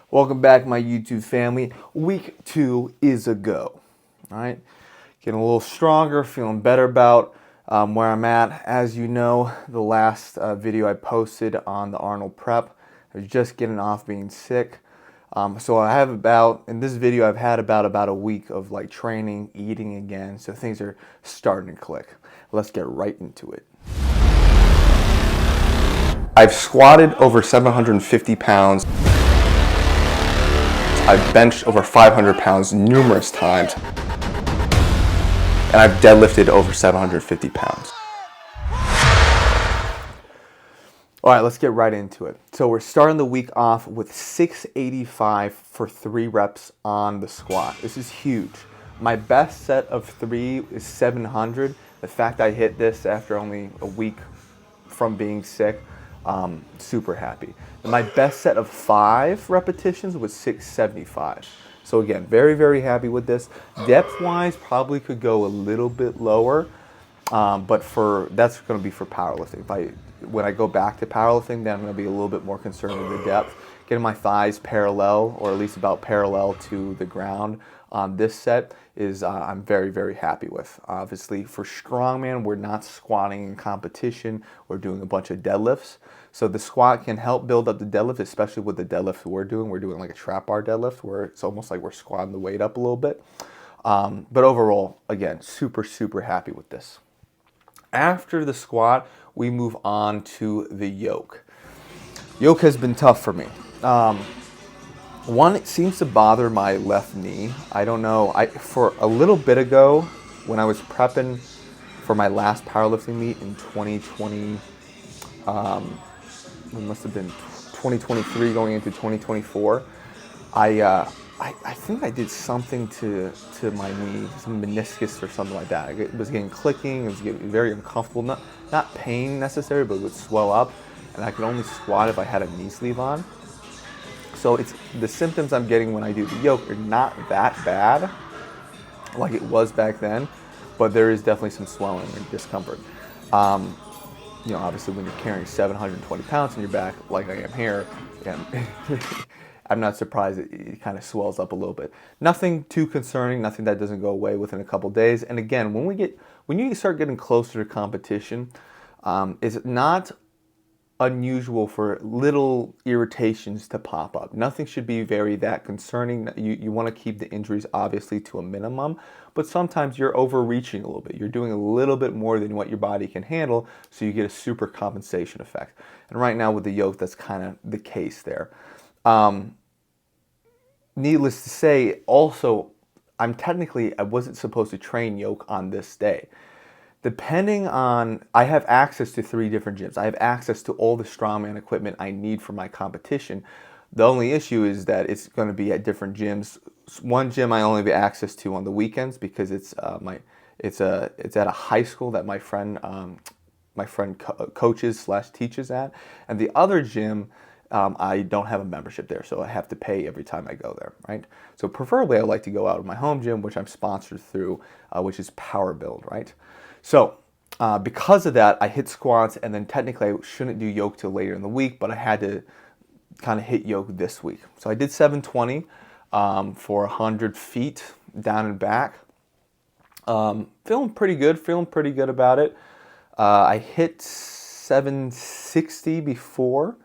Welcome back, my YouTube family. Week 2 is a go. All right, getting a little stronger, feeling better about where I'm at. As you know, the last video I posted on the Arnold prep, I was just getting off being sick. So I have in this video, I've had about a week of like training, eating again. So things are starting to click. Let's get right into it. I've squatted over 750 pounds. I've benched over 500 pounds numerous times, and I've deadlifted over 750 pounds. All right, let's get right into it. So we're starting the week off with 685 for 3 reps on the squat. This is huge. My best set of 3 is 700. The fact I hit this after only a week from being sick, super happy. And my best set of 5 repetitions was 675. So again, very, very happy with this. Depth-wise, probably could go a little bit lower, but that's going to be for powerlifting. When I go back to powerlifting, then I'm going to be a little bit more concerned with the depth. Getting my thighs parallel, or at least about parallel to the ground on this set is I'm very, very happy with. Obviously, for Strongman, we're not squatting in competition. We're doing a bunch of deadlifts. So the squat can help build up the deadlift, especially with the deadlift we're doing. We're doing like a trap bar deadlift where it's almost like we're squatting the weight up a little bit. But overall, again, super, super happy with this. After the squat, we move on to the yoke. Yoke has been tough for me. One, it seems to bother my left knee. I don't know. For a little bit ago, when I was prepping for my last powerlifting meet in 2020, it must have been 2023 going into 2024. I think I did something to my knee, some meniscus or something like that. It was getting clicking. It was getting very uncomfortable. Not pain necessarily, but it would swell up, and I could only squat if I had a knee sleeve on. So it's the symptoms I'm getting when I do the yoke are not that bad, like it was back then, but there is definitely some swelling and discomfort. Obviously when you're carrying 720 pounds on your back, like I am here, I'm not surprised it kind of swells up a little bit. Nothing too concerning, nothing that doesn't go away within a couple days. And again, when you start getting closer to competition, it's not unusual for little irritations to pop up. Nothing should be that concerning. You want to keep the injuries obviously to a minimum, but sometimes you're overreaching a little bit. You're doing a little bit more than what your body can handle, so you get a super compensation effect. And right now with the yoke, that's kind of the case there. Needless to say, also, I wasn't supposed to train yoke on this day. I have access to 3 different gyms. I have access to all the Strongman equipment I need for my competition. The only issue is that it's going to be at different gyms. One gym I only have access to on the weekends because it's at a high school that my friend coaches/teaches at, and the other gym I don't have a membership there, so I have to pay every time I go there, right? So preferably I like to go out of my home gym, which I'm sponsored through, which is Power Build, right? So because of that, I hit squats, and then technically I shouldn't do yoke till later in the week, but I had to kind of hit yoke this week. So I did 720 for 100 feet down and back. Feeling pretty good about it. I hit 760 before,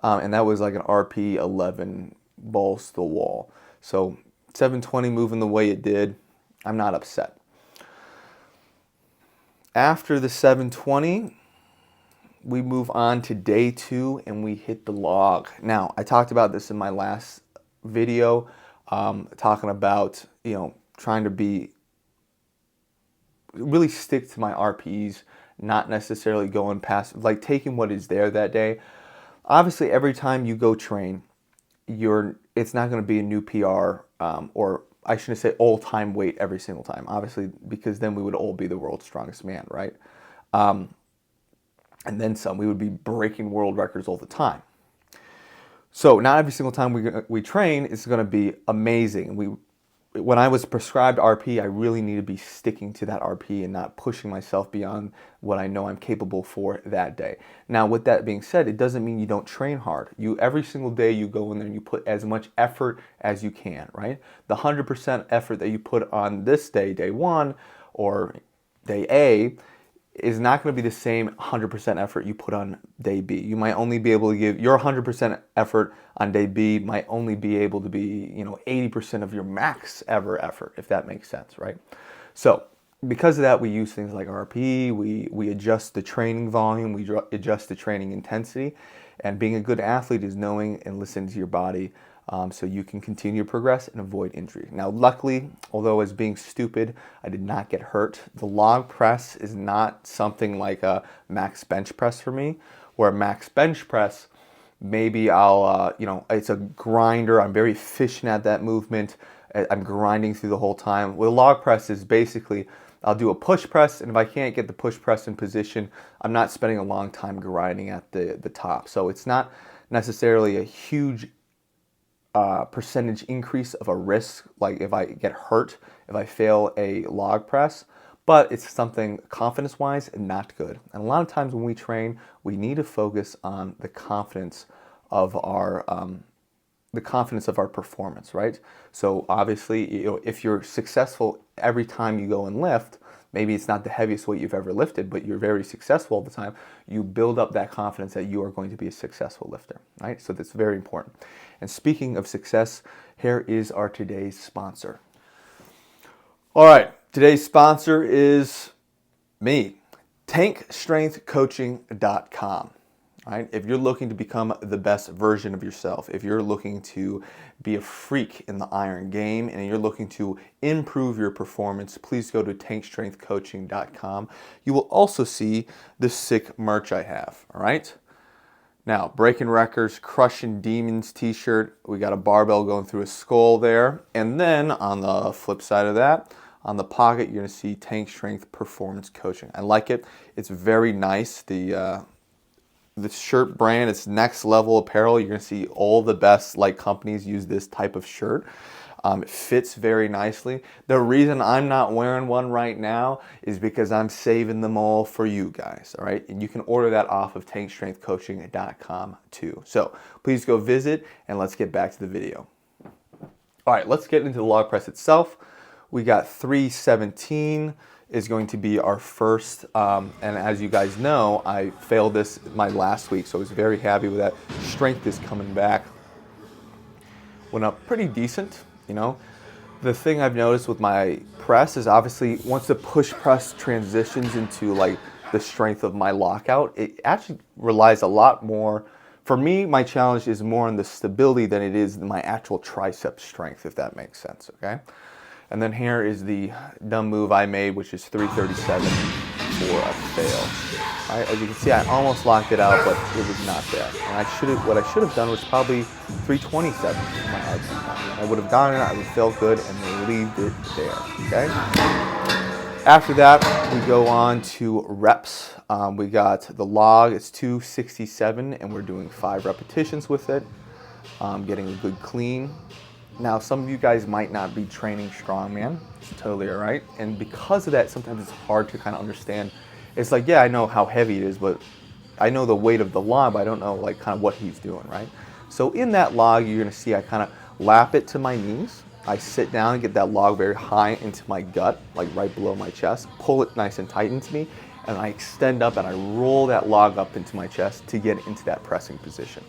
and that was like an RPE 11 balls to the wall. So 720 moving the way it did, I'm not upset. After the 720, we move on to day 2 and we hit the log. Now, I talked about this in my last video, talking about, trying to really stick to my RPEs, not necessarily going past, like taking what is there that day. Obviously, every time you go train, it's not going to be a new PR, or I shouldn't say all-time weight every single time, obviously, because then we would all be the world's strongest man, right? And then some. We would be breaking world records all the time. So not every single time we train is going to be amazing. when I was prescribed RPE, I really need to be sticking to that RPE and not pushing myself beyond what I know I'm capable for that day. Now, with that being said, it doesn't mean you don't train hard. Every single day you go in there and you put as much effort as you can, right? The 100% effort that you put on this day, day one, or day A, is not going to be the same 100% effort you put on day B. You might only be able to give your 100% effort on day B might only be able to be, 80% of your max ever effort, if that makes sense, right? So because of that, we use things like RPE, we adjust the training volume, we adjust the training intensity, and being a good athlete is knowing and listening to your body so you can continue to progress and avoid injury. Now, luckily, although as being stupid, I did not get hurt. The log press is not something like a max bench press for me, where a max bench press, maybe I'll, it's a grinder. I'm very efficient at that movement. I'm grinding through the whole time. With a log press is basically, I'll do a push press, and if I can't get the push press in position, I'm not spending a long time grinding at the top. So it's not necessarily a huge percentage increase of a risk, like if I get hurt, if I fail a log press, but it's something confidence-wise not good. And a lot of times when we train, we need to focus on the confidence of our performance, right? So obviously, if you're successful every time you go and lift, maybe it's not the heaviest weight you've ever lifted, but you're very successful all the time, you build up that confidence that you are going to be a successful lifter, right? So that's very important. And speaking of success, here is our today's sponsor. All right, today's sponsor is me, tankstrengthcoaching.com. Right? If you're looking to become the best version of yourself, if you're looking to be a freak in the iron game and you're looking to improve your performance, please go to tankstrengthcoaching.com. You will also see the sick merch I have, all right? Now, Breaking Records, Crushing Demons t-shirt. We got a barbell going through a skull there. And then on the flip side of that, on the pocket, you're going to see Tank Strength Performance Coaching. I like it. It's very nice. The shirt brand, it's next level apparel. You're going to see all the best companies use this type of shirt. It fits very nicely. The reason I'm not wearing one right now is because I'm saving them all for you guys, all right? And you can order that off of tankstrengthcoaching.com too. So please go visit and let's get back to the video. All right, let's get into the log press itself. We got 317 is going to be our first, and as you guys know, I failed this my last week, so I was very happy with that. Strength is coming back. Went up pretty decent, The thing I've noticed with my press is obviously once the push press transitions into the strength of my lockout, it actually relies a lot more. For me, my challenge is more on the stability than it is my actual tricep strength, if that makes sense, okay? And then here is the dumb move I made, which is 337 for a fail. Right, as you can see, I almost locked it out, but it was not there. And what I should have done was probably 327 for my RPE. I would have gotten it, I would feel good, and leave it there, okay? After that, we go on to reps. We got the log, it's 267, and we're doing 5 repetitions with it. Getting a good clean. Now, some of you guys might not be training strongman. It's totally all right. And because of that, sometimes it's hard to kind of understand. It's like, yeah, I know how heavy it is, but I know the weight of the log, but I don't know kind of what he's doing, right? So in that log, you're going to see I kind of lap it to my knees. I sit down and get that log very high into my gut, right below my chest, pull it nice and tight into me, and I extend up and I roll that log up into my chest to get into that pressing position.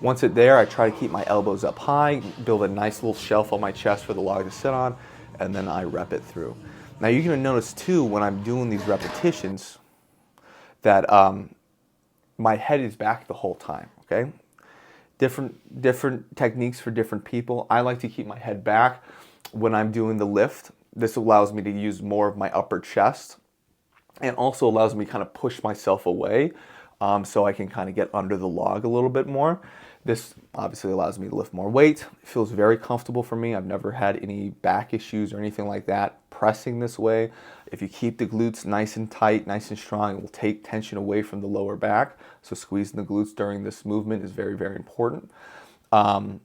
Once it's there, I try to keep my elbows up high, build a nice little shelf on my chest for the log to sit on, and then I rep it through. Now you're going to notice too when I'm doing these repetitions that my head is back the whole time, okay? Different techniques for different people. I like to keep my head back when I'm doing the lift. This allows me to use more of my upper chest and also allows me to kind of push myself away so I can kind of get under the log a little bit more. This obviously allows me to lift more weight. It feels very comfortable for me. I've never had any back issues or anything like that pressing this way. If you keep the glutes nice and tight, nice and strong, it will take tension away from the lower back. So squeezing the glutes during this movement is very, very important. And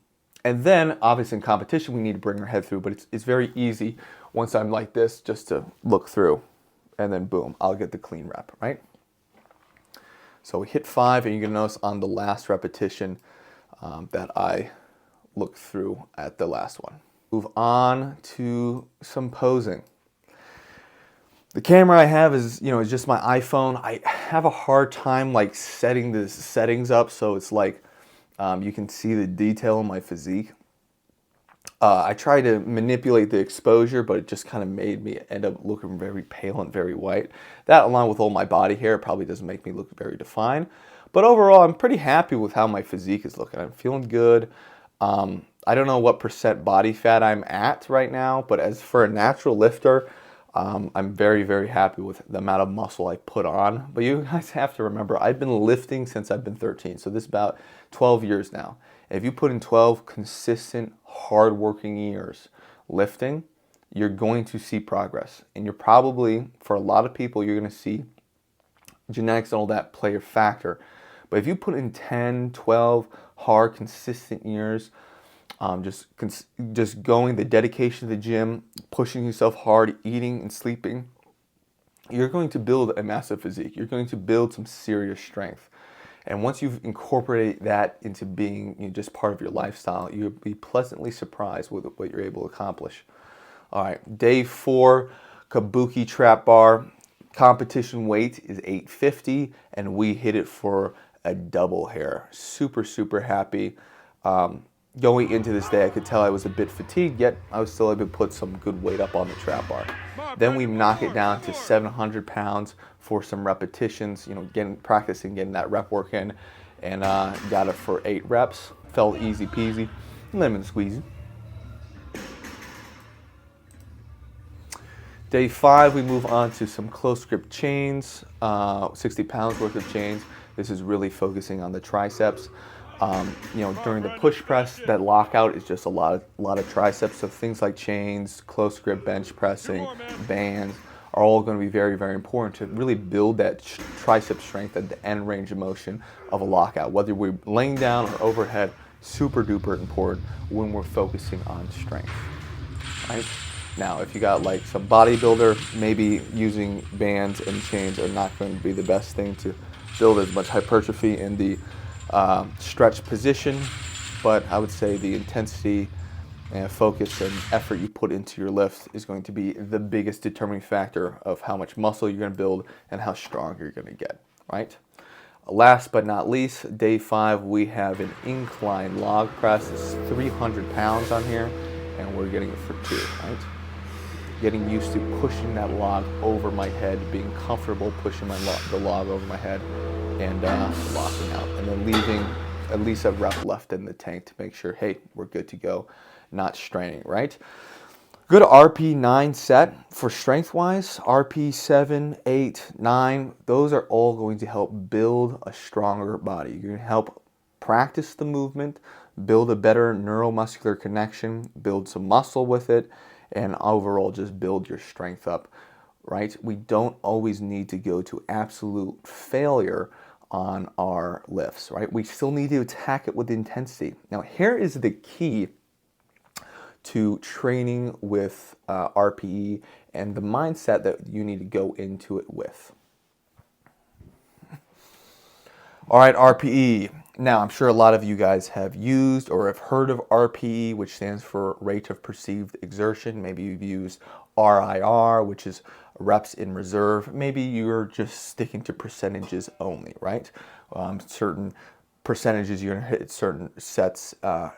And then, obviously in competition, we need to bring our head through, but it's very easy once I'm like this just to look through, and then boom, I'll get the clean rep, right? So we hit 5, and you're gonna notice on the last repetition that I look through at the last one. Move on to some posing. The camera I have is, is just my iPhone. I have a hard time like setting the settings up so it's like you can see the detail in my physique. I try to manipulate the exposure, but it just kind of made me end up looking very pale and very white. That, along with all my body hair, probably doesn't make me look very defined. But overall, I'm pretty happy with how my physique is looking. I'm feeling good. I don't know what % body fat I'm at right now, but as for a natural lifter, I'm very, very happy with the amount of muscle I put on. But you guys have to remember, I've been lifting since I've been 13, so this is about 12 years now. If you put in 12 consistent, hard-working years lifting, you're going to see progress. And you're probably, for a lot of people, you're going to see genetics and all that play a factor. But if you put in 10, 12 hard, consistent years, just going, the dedication to the gym, pushing yourself hard, eating and sleeping, you're going to build a massive physique. You're going to build some serious strength. And once you've incorporated that into being just part of your lifestyle, you'll be pleasantly surprised with what you're able to accomplish. All right, day 4, Kabuki trap bar. Competition weight is 850, and we hit it for a double hair. Super, super happy. Going into this day, I could tell I was a bit fatigued, yet I was still able to put some good weight up on the trap bar. Then we knock it down to 700 pounds for some repetitions, practicing getting that rep work in, and got it for 8 reps. Felt easy peasy, lemon squeezy. Day 5, we move on to some close grip chains, 60 pounds worth of chains. This is really focusing on the triceps. During the push press, that lockout is just a lot of triceps. So things like chains, close grip bench pressing, bands are all going to be very, very important to really build that tricep strength at the end range of motion of a lockout. Whether we're laying down or overhead, super duper important when we're focusing on strength, right? Now, if you got like some bodybuilder, maybe using bands and chains are not going to be the best thing to build as much hypertrophy in the stretch position, but I would say the intensity and focus and effort you put into your lift is going to be the biggest determining factor of how much muscle you're going to build and how strong you're going to get, right? Last but not least, day 5, we have an incline log press. It's 300 pounds on here, and we're getting it for 2, right? Getting used to pushing that log over my head, being comfortable pushing the log over my head, and locking out, and then leaving at least a rep left in the tank to make sure, hey, we're good to go, not straining, right? Good RP 9 set for strength-wise. RP 7, 8, 9, those are all going to help build a stronger body. You're going to help practice the movement, build a better neuromuscular connection, build some muscle with it, and overall just build your strength up, right? We don't always need to go to absolute failure on our lifts, right? We still need to attack it with intensity. Now, here is the key to training with RPE and the mindset that you need to go into it with. All right, RPE. Now, I'm sure a lot of you guys have used or have heard of RPE, which stands for rate of perceived exertion. Maybe you've used RIR, which is reps in reserve. Maybe you're just sticking to percentages only, right? Certain percentages you're going to hit certain sets,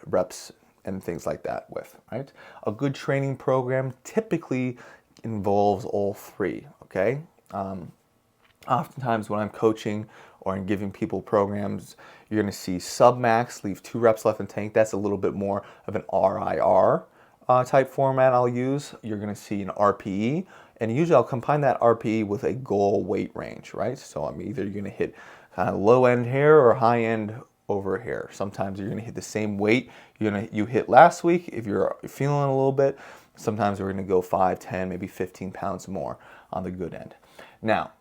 reps, and things like that with, right? A good training program typically involves all 3, okay? Oftentimes when I'm coaching or I'm giving people programs, you're going to see sub-max, leave 2 reps left in tank. That's a little bit more of an RIR type format I'll use. You're going to see an RPE, and usually I'll combine that RPE with a goal weight range, right? So I'm either going to hit kind of low end here or high end over here. Sometimes you're going to hit the same weight you hit last week if you're feeling a little bit. Sometimes we're going to go 5, 10, maybe 15 pounds more on the good end. Now,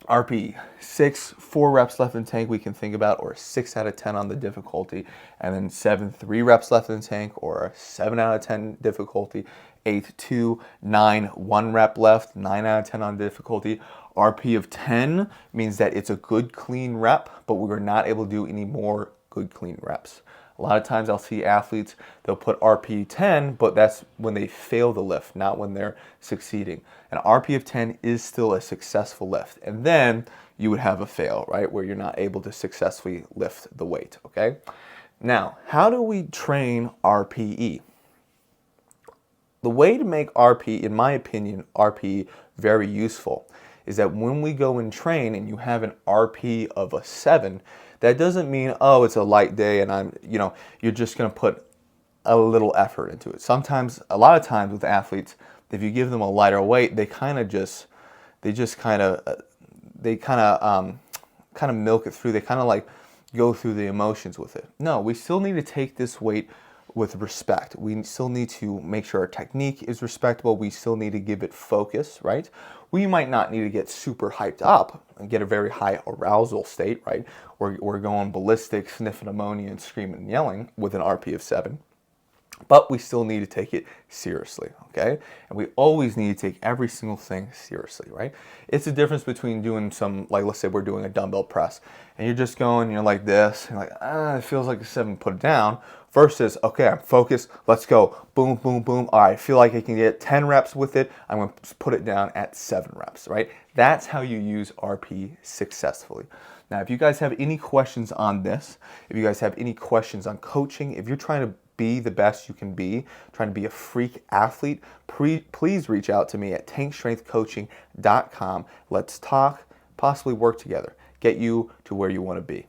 RPE, 4 reps left in the tank we can think about, or 6 out of 10 on the difficulty, and then 7, 3 reps left in the tank, or a 7 out of 10 difficulty, 8, 2, 9, 1 rep left, 9 out of 10 on difficulty. RP of 10 means that it's a good clean rep, but we were not able to do any more good clean reps. A lot of times I'll see athletes, they'll put RP 10, but that's when they fail the lift, not when they're succeeding. An RP of 10 is still a successful lift. And then you would have a fail, right? Where you're not able to successfully lift the weight, okay? Now, how do we train RPE? The way to make RPE, in my opinion, RPE very useful is that when we go and train and you have an RP of a 7, that doesn't mean, oh, it's a light day and you're just going to put a little effort into it. Sometimes, a lot of times with athletes, if you give them a lighter weight, they kind of milk it through. They kind of like go through the emotions with it. No, we still need to take this weight with respect. We still need to make sure our technique is respectable. We still need to give it focus, right? We might not need to get super hyped up and get a very high arousal state, right? We're going ballistic, sniffing ammonia and screaming and yelling with an RP of 7. But we still need to take it seriously, okay? And we always need to take every single thing seriously, right? It's the difference between doing like let's say we're doing a dumbbell press, and you're just going, you're like this, and you're like, it feels like a 7, put it down, versus, okay, I'm focused, let's go, boom, boom, boom, all right, I feel like I can get 10 reps with it, I'm gonna put it down at 7 reps, right? That's how you use RP successfully. Now, if you guys have any questions on this, if you guys have any questions on coaching, if you're trying to be the best you can be, trying to be a freak athlete, please reach out to me at tankstrengthcoaching.com. Let's talk, possibly work together, get you to where you want to be.